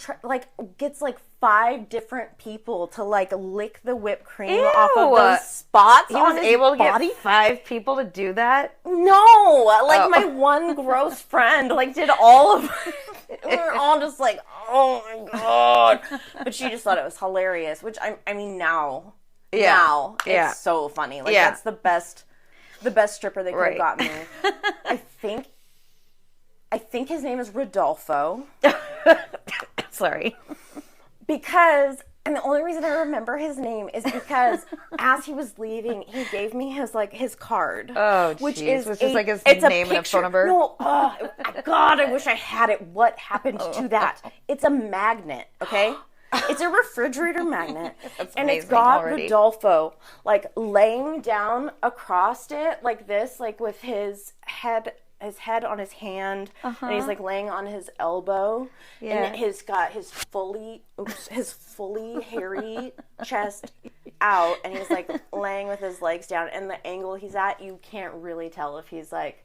gets 5 different people to lick the whipped cream off of those spots on his able to body. get 5 people to do that? No, my one gross friend did all of it. We were all just "Oh my God!" But she just thought it was hilarious. Which I mean now it's so funny. That's the best stripper they could have gotten me. I think his name is Rodolfo. Sorry. Because, and the only reason I remember his name is because as he was leaving, he gave me his card. Oh, which is like his name and a phone number. No, God, I wish I had it. What happened to that? It's a magnet, okay? It's a refrigerator magnet, and it's got Rodolfo like laying down across it like this, like with his head on his hand, and he's like laying on his elbow, and he's got his fully hairy chest out, and he's like laying with his legs down, and the angle he's at, you can't really tell if he's like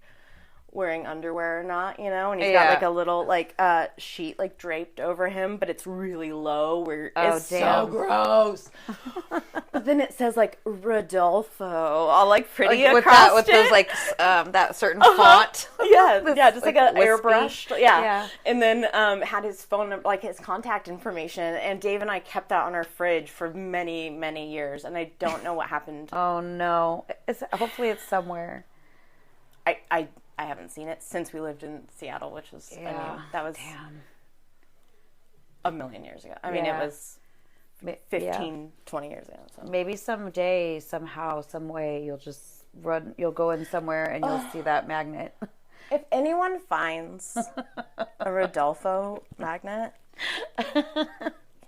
wearing underwear or not, you know, and he's got like a little like sheet like draped over him, but it's really low where it's so gross. But then it says like Rodolfo, all like pretty like, across with those like that certain font. Yeah, just like an airbrushed. Yeah. And then had his phone number, like his contact information, and Dave and I kept that on our fridge for many, many years, and I don't know what happened. Oh no! Hopefully it's somewhere. I haven't seen it since we lived in Seattle, which was, I mean, that was a million years ago. I mean, it was 15, 20 years ago. So. Maybe someday, somehow, some way, you'll go in somewhere and you'll see that magnet. If anyone finds a Rodolfo magnet, can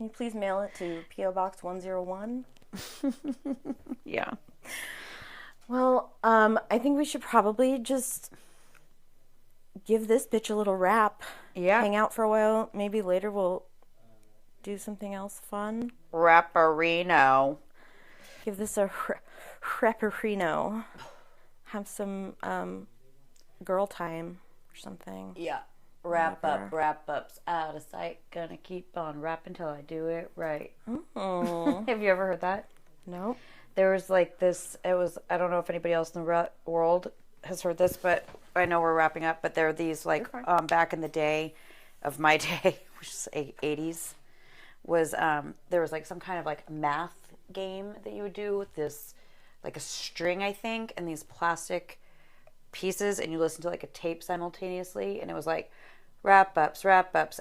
you please mail it to P.O. Box 101? Yeah. Well, I think we should probably just give this bitch a little wrap. Yeah. Hang out for a while. Maybe later we'll do something else fun. Rapperino. Give this a rapperino. Have some girl time or something. Yeah. Wrap-ups, out of sight. Gonna keep on rapping till I do it right. Have you ever heard that? Nope. There was like this, I don't know if anybody else in the world has heard this, but I know we're wrapping up, but there are these like, back in the day of my day, which is 80s, was, there was like some kind of like math game that you would do with this, like a string, I think, and these plastic pieces, and you listen to like a tape simultaneously, and it was like, wrap-ups,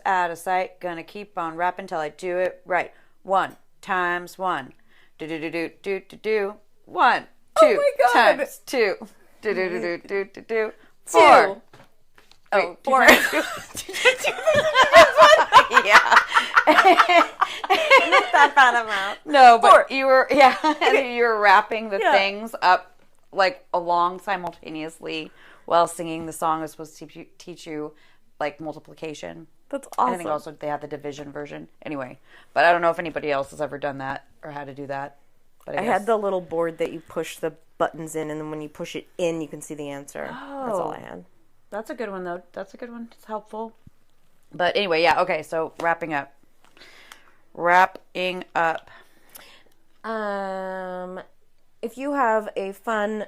out of sight, gonna keep on rapping till I do it right. 1 times 1. Do. 1, 2 times 2. Do. 4. Oh, 4. Yeah. Not that bad amount. No, but 4. You were wrapping the things up like along simultaneously while singing the song. Is supposed to teach you like multiplication. That's awesome. I think also they had the division version. Anyway, but I don't know if anybody else has ever done that or how to do that. But I had the little board that you push the buttons in, and then when you push it in, you can see the answer. Oh. That's all I had. That's a good one, though. That's a good one. It's helpful. But anyway, yeah, okay, so wrapping up. If you have a fun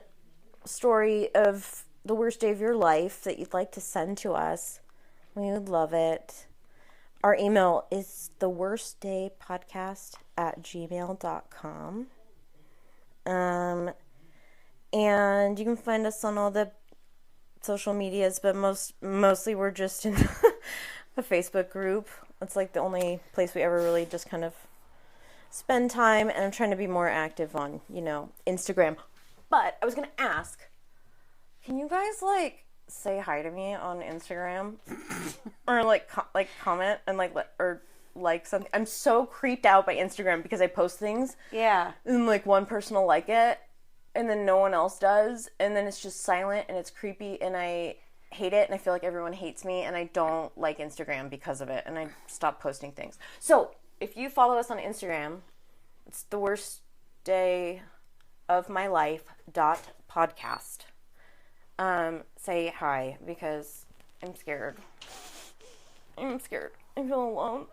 story of the worst day of your life that you'd like to send to us, we would love it. Our email is theworstdaypodcast@gmail.com. And you can find us on all the social medias, but mostly we're just in a Facebook group. It's like the only place we ever really just kind of spend time, and I'm trying to be more active on, Instagram. But I was going to ask, can you guys say hi to me on Instagram or comment and like something? I'm so creeped out by Instagram because I post things. Yeah. And one person will like it and then no one else does, and then it's just silent and it's creepy and I hate it and I feel like everyone hates me and I don't like Instagram because of it, and I stopped posting things. So if you follow us on Instagram, it's the worst day of my life.podcast. Say hi because I'm scared. I feel alone.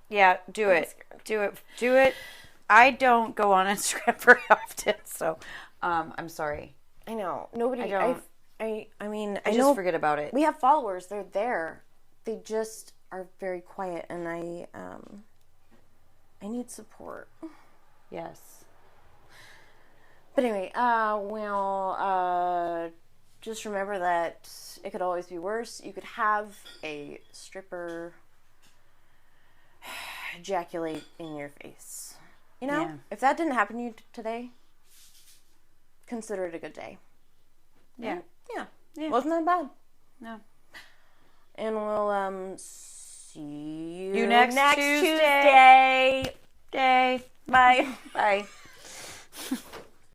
Yeah, do it. I don't go on Instagram very often, so I'm sorry. I know. Nobody. I don't. I mean, I just forget about it. We have followers. They're there. They just are very quiet, and I need support. Yes. But anyway, just remember that it could always be worse. You could have a stripper ejaculate in your face. You know, if that didn't happen to you today, consider it a good day. Yeah. Yeah. Wasn't that bad? No. And we'll see you next Tuesday. Bye. Bye.